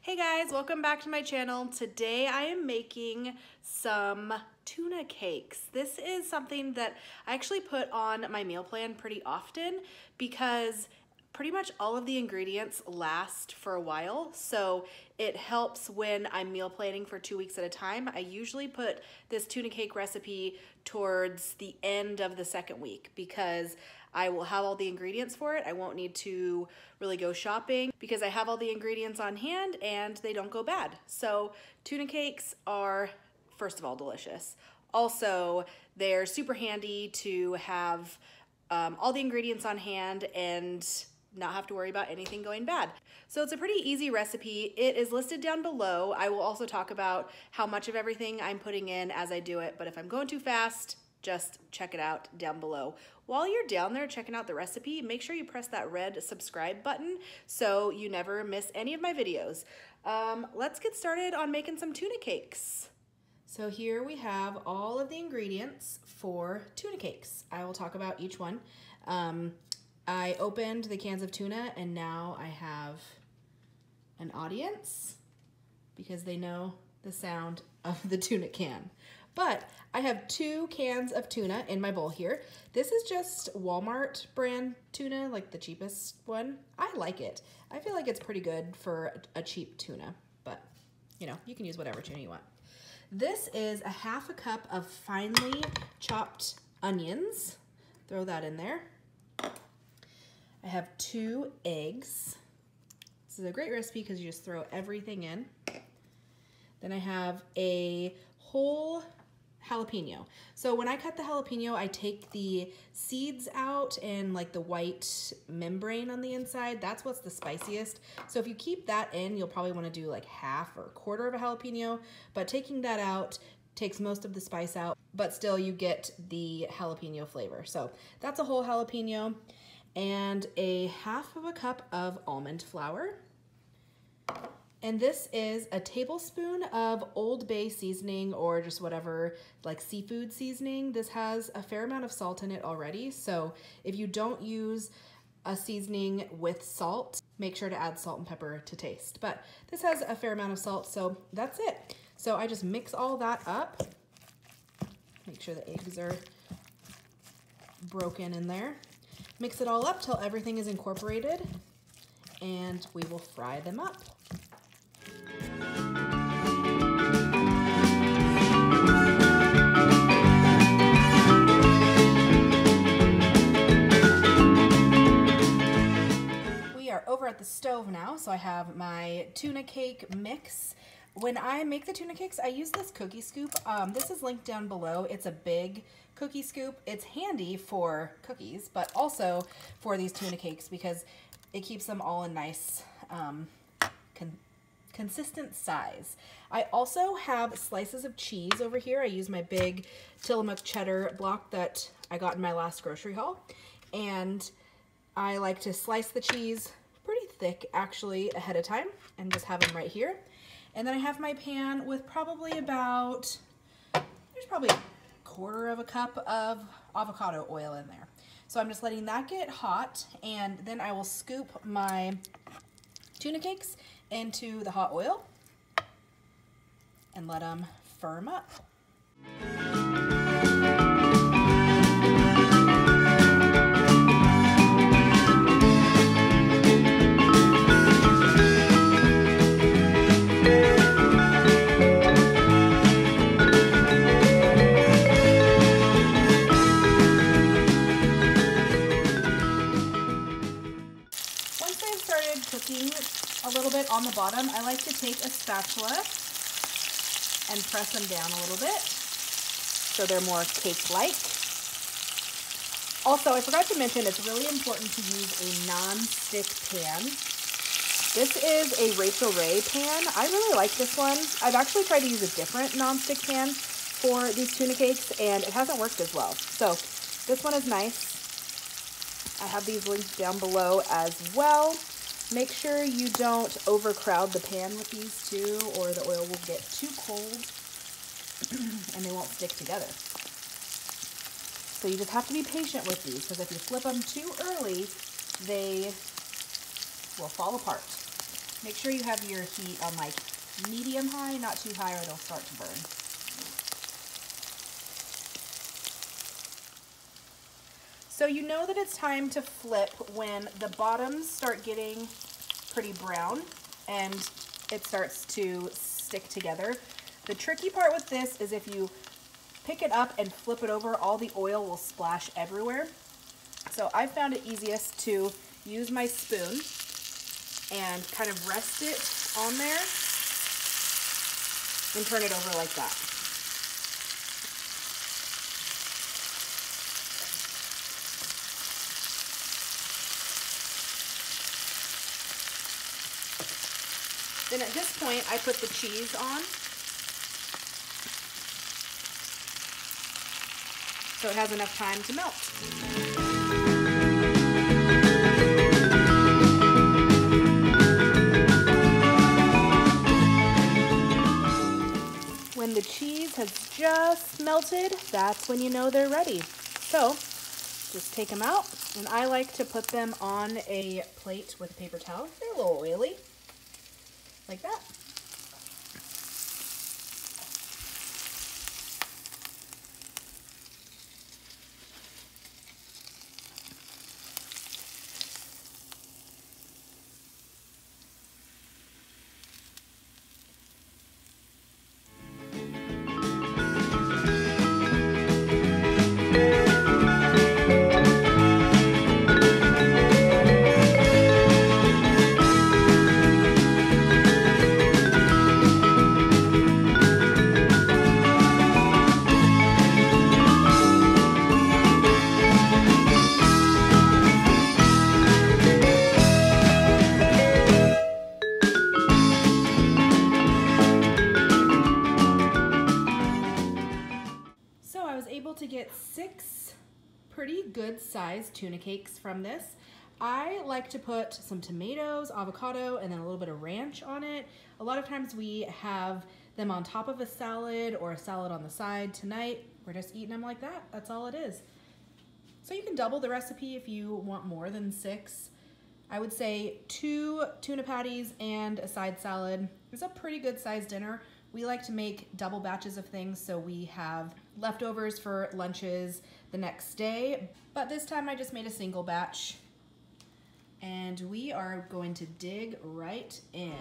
Hey guys, welcome back to my channel. Today I am making some tuna cakes. This is something that I actually put on my meal plan pretty often because pretty much all of the ingredients last for a while, so it helps when I'm meal planning for 2 weeks at a time. I usually put this tuna cake recipe towards the end of the second week because I will have all the ingredients for it. I won't need to really go shopping because I have all the ingredients on hand and they don't go bad. So tuna cakes are, first of all, delicious. Also, they're super handy to have all the ingredients on hand and not have to worry about anything going bad. So it's a pretty easy recipe. It is listed down below. I will also talk about how much of everything I'm putting in as I do it, but if I'm going too fast, just check it out down below. While you're down there checking out the recipe, make sure you press that red subscribe button so you never miss any of my videos. Let's get started on making some tuna cakes. So here we have all of the ingredients for tuna cakes. I will talk about each one. I opened the cans of tuna and now I have an audience because they know the sound of the tuna can. But I have 2 cans of tuna in my bowl here. This is just Walmart brand tuna, like the cheapest one. I like it. I feel like it's pretty good for a cheap tuna, but you know, you can use whatever tuna you want. This is a 1/2 cup of finely chopped onions. Throw that in there. I have 2 eggs. This is a great recipe because you just throw everything in. Then I have a whole jalapeno. So when I cut the jalapeno, I take the seeds out and like the white membrane on the inside. That's what's the spiciest. So if you keep that in, you'll probably want to do like 1/2 or 1/4 of a jalapeno, but taking that out takes most of the spice out, but still you get the jalapeno flavor. So that's a whole jalapeno and a 1/2 cup of almond flour. And this is a tablespoon of Old Bay seasoning or just whatever like seafood seasoning. This has a fair amount of salt in it already. So if you don't use a seasoning with salt, make sure to add salt and pepper to taste. But this has a fair amount of salt, so that's it. So I just mix all that up. Make sure the eggs are broken in there. Mix it all up till everything is incorporated and we will fry them up. We are over at the stove now, so I have my tuna cake mix. When I make the tuna cakes, I use this cookie scoop. This is linked down below. It's a big cookie scoop. It's handy for cookies, but also for these tuna cakes because it keeps them all in nice consistent size. I also have slices of cheese over here. I use my big Tillamook cheddar block that I got in my last grocery haul. And I like to slice the cheese pretty thick actually ahead of time and just have them right here. And then I have my pan with probably about, there's probably 1/4 cup of avocado oil in there. So I'm just letting that get hot and then I will scoop my tuna cakes into the hot oil and let them firm up. A little bit on the bottom, I like to take a spatula and press them down a little bit so they're more cake-like. Also, I forgot to mention it's really important to use a non-stick pan. This is a Rachel Ray pan. I really like this one. I've actually tried to use a different non-stick pan for these tuna cakes and it hasn't worked as well. So this one is nice. I have these linked down below as well. Make sure you don't overcrowd the pan with these two or the oil will get too cold and they won't stick together. So you just have to be patient with these because if you flip them too early, they will fall apart. Make sure you have your heat on like medium high, not too high or it'll start to burn. So you know that it's time to flip when the bottoms start getting pretty brown and it starts to stick together. The tricky part with this is if you pick it up and flip it over, all the oil will splash everywhere. So I found it easiest to use my spoon and kind of rest it on there and turn it over like that. Then at this point, I put the cheese on. So it has enough time to melt. When the cheese has just melted, that's when you know they're ready. So just take them out, and I like to put them on a plate with a paper towel. They're a little oily, like that. To get 6 pretty good sized tuna cakes from this. I like to put some tomatoes, avocado, and then a little bit of ranch on it. A lot of times we have them on top of a salad or a salad on the side. Tonight we're just eating them like that. That's all it is. So you can double the recipe if you want more than 6. I would say 2 tuna patties and a side salad. It's a pretty good sized dinner. We like to make double batches of things so we have leftovers for lunches the next day. But this time I just made a single batch. And we are going to dig right in.